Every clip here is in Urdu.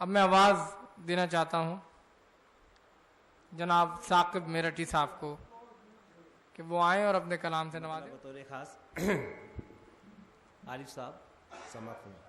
اب میں آواز دینا چاہتا ہوں جناب ثاقب میرٹھی صاحب کو کہ وہ آئیں اور اپنے کلام سے نوازیں. بطور خاص عارف صاحب سماعت فرمائیں.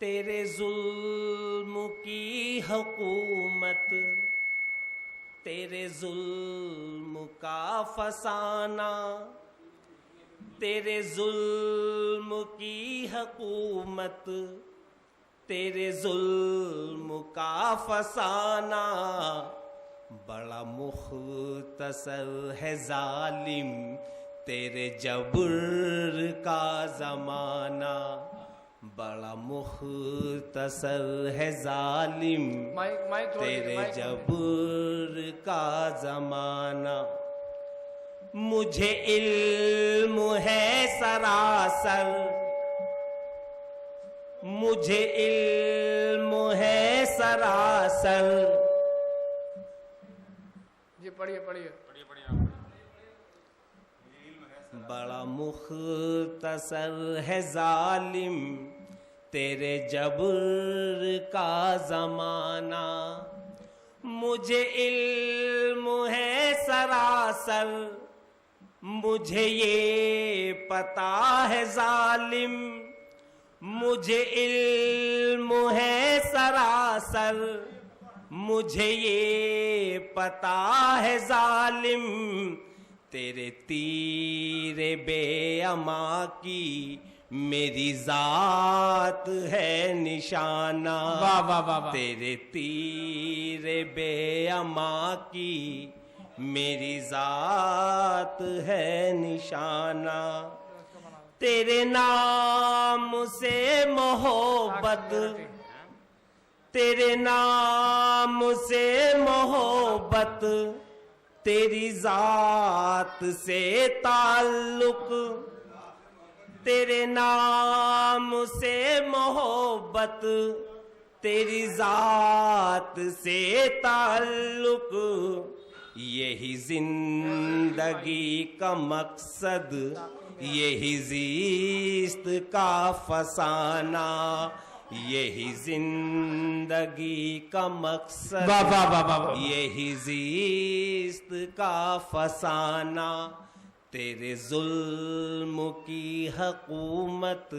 تیرے ظلم کی حکومت، تیرے ظلم کا فسانہ، تیرے ظلم کی حکومت، تیرے ظلم کا فسانہ، بڑا مختصر ہے ظالم تیرے جبر کا زمانہ، بڑا مختصر ہے ظالم تیرے جبر کا زمانہ. مجھے علم ہے سراسر، مجھے علم ہے سراسر. جی پڑھیے پڑھیے. بڑا مختصر ہے ظالم تیرے جبر کا زمانہ، مجھے علم ہے سراسر، مجھے یہ پتا ہے ظالم، مجھے علم ہے سراسر، مجھے یہ پتا ہے ظالم تیرے تیر بے اما کی میری ذات ہے نشانہ. واہ واہ واہ واہ. تیرے تیر بے اما کی میری ذات ہے نشانہ. تیرے نام سے محبت، تیرے نام سے محبت، تیری ذات سے تعلق، تیرے نام سے محبت، تیری ذات سے تعلق، یہی زندگی کا مقصد، یہی زیست کا فسانہ، یہی زندگی کا مقصد، یہی زیست کا فسانہ. تیرے ظلم کی حکومت،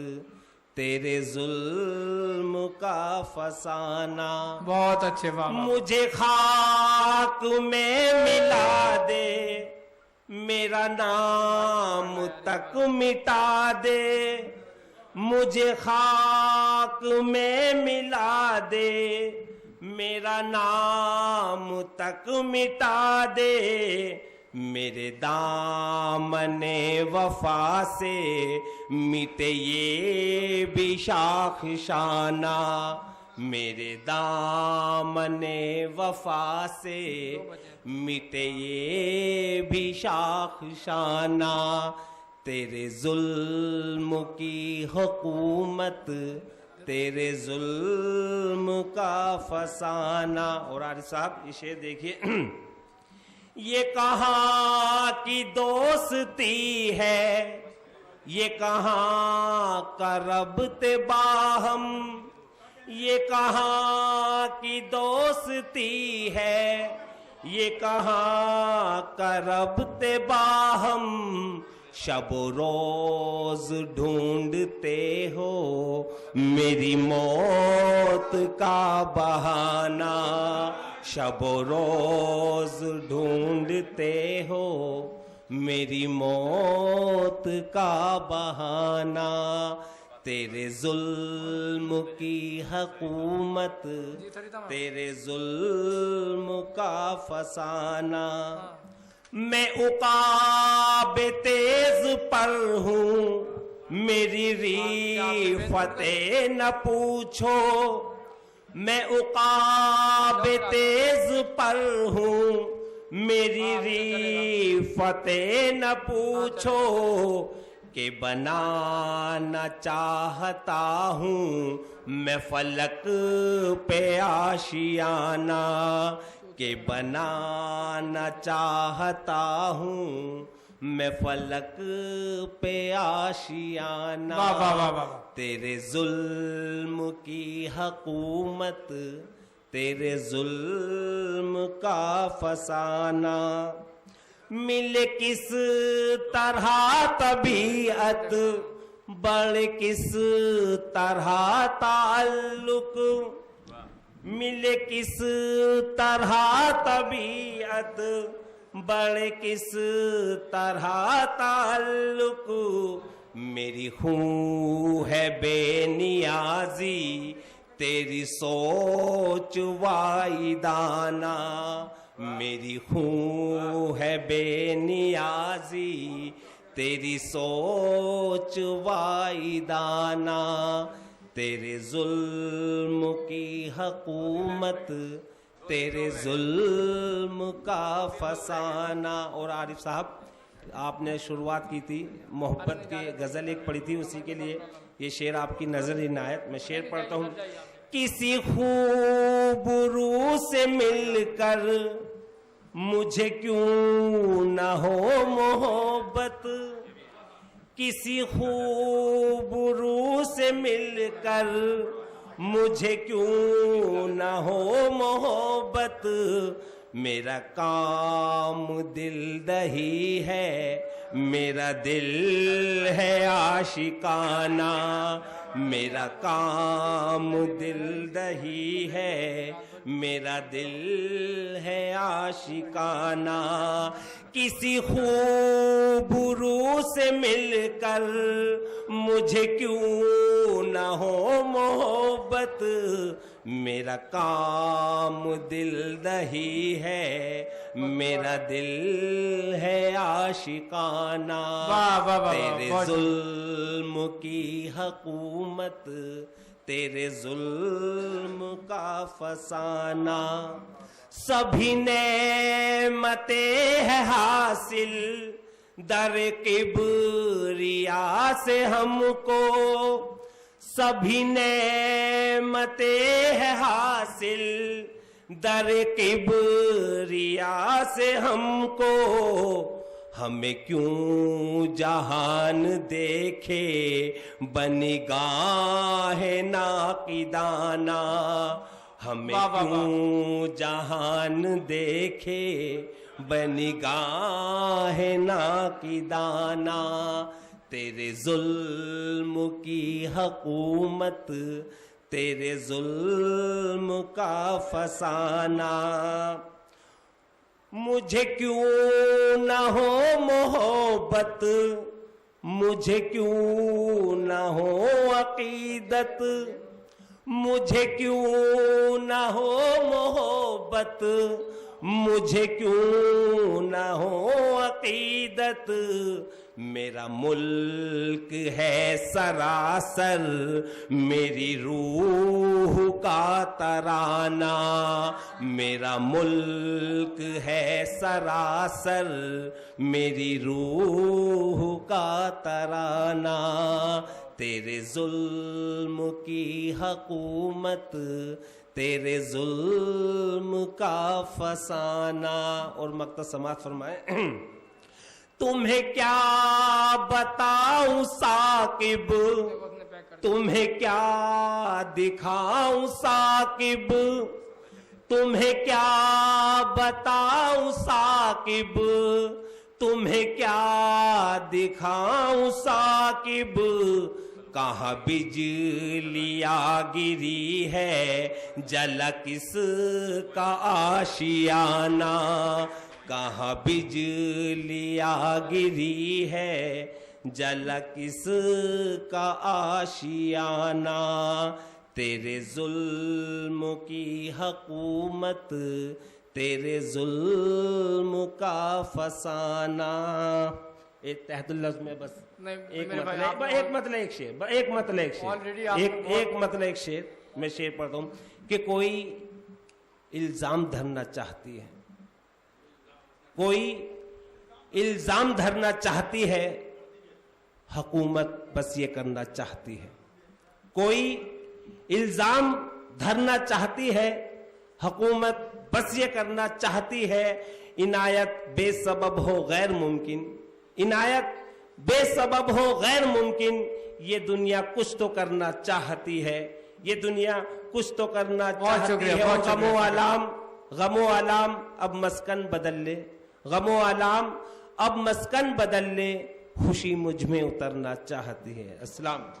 تیرے ظلم کا فسانہ. بہت اچھے. واہ. مجھے خاک میں ملا دے، میرا نام تک مٹا دے، مجھے خاک میں ملا دے، میرا نام تک مٹا دے، میرے دامن وفا سے مٹے یہ بھی شاخ شانہ، میرے دامن وفا سے مٹے یہ بھی شاخ شانہ. تیرے ظلم کی حکومت، تیرے ظلم کا فسانہ. اور عارف صاحب یہ شعر دیکھیے. یہ کہاں کی دوستی ہے، یہ کہاں کا ربط باہم، یہ کہاں کی دوستی ہے، یہ کہاں کا ربط باہم. شب و روز ڈھونڈتے ہو میری موت کا بہانہ، شب و روز ڈھونڈتے ہو میری موت کا بہانہ. تیرے ظلم کی حکومت، تیرے ظلم کا فسانہ. میں عقاب تیز پر ہوں، میری ریفت نہ پوچھو، میں عقاب تیز پر ہوں، میری ریفت نہ پوچھو، کہ بنانا چاہتا ہوں میں فلک پہ آشیانہ، کہ بنانا چاہتا ہوں میں فلک پہ آشیانہ واہ واہ واہ واہ، تیرے ظلم کی حکومت، تیرے ظلم کا فسانہ، ملے کس طرح طبیعت، بڑھ کس طرح تعلق، ملے کس طرح طبیعت، بڑھ کس طرح تعلق، میری خوں ہے بے نیازی، تیری سوچ وائدانہ، میری خوں ہے بے نیازی، تیری سوچ وائدانہ، تیرے ظلم کی حکومت، تیرے ظلم کا فسانہ۔ اور عارف صاحب آپ نے شروعات کی تھی محبت کی غزل ایک پڑھی تھی، اسی کے لیے یہ شعر آپ کی نظر عنایت۔ میں شعر پڑھتا ہوں۔ کسی خوب روح سے مل کر مجھے کیوں نہ ہو محبت، کسی خوب روح سے مل کر مجھے کیوں نہ ہو محبت، میرا کام دل دہی ہے، میرا دل ہے عاشقانہ، میرا کام دل دہی ہے، میرا دل ہے عاشقانہ، کسی خوب روح سے مل کر مجھے کیوں نہ ہو محبت، میرا کام دل دہی ہے، میرا دل ہے عاشقانہ، تیرے ظلم کی حکومت، تیرے ظلم کا فسانہ، سبھی نعمتیں ہیں حاصل در کبریا سے ہم کو، سبھی نعمتیں ہیں حاصل در کبریا سے ہم کو، ہمیں کیوں جہان دیکھے بنگاہ ناقدانہ، ہمیں کیوں جہان دیکھے بنگاہ ناقدانہ، تیرے ظلم کی حکومت، تیرے ظلم کا فسانہ، مجھے کیوں نہ ہو محبت، مجھے کیوں نہ ہو عقیدت، مجھے کیوں نہ ہو محبت، مجھے کیوں نہ ہو عقیدت، میرا ملک ہے سراسر میری روح کا ترانہ، میرا ملک ہے سراسر میری روح کا ترانہ، تیرے ظلم کی حکومت، تیرے ظلم کا فسانہ۔ اور مقطع سماعت فرمائے۔ تمہیں کیا بتاؤں ثاقب، تمہیں کیا دکھاؤں ثاقب، تمہیں کیا بتاؤں ثاقب، تمہیں کیا دکھاؤں ثاقب، کہاں بجلیاں گری ہے جلا کس کا آشیانہ، کہاں بجلیاں گری ہے جلا کس کا آشیانہ، تیرے ظلم کی حکومت، تیرے ظلم کا فسانہ۔ ایک تحت اللفظ میں بس ایک مطلب ایک شعر میں شعر پڑھتا ہوں کہ کوئی الزام دھرنا چاہتی ہے، کوئی الزام دھرنا چاہتی ہے، حکومت بس یہ کرنا چاہتی ہے، کوئی الزام دھرنا چاہتی ہے، حکومت بس یہ کرنا چاہتی ہے، عنایت بے سبب ہو غیر ممکن، عنایت بے سبب ہو غیر ممکن. یہ دنیا کچھ تو کرنا چاہتی ہے, یہ دنیا کچھ تو کرنا چاہتی ہے. اور غم و آلام اب مسکن بدل لے, غم و آلام اب مسکن بدل لے, خوشی مجھ میں اترنا چاہتی ہے. السلام.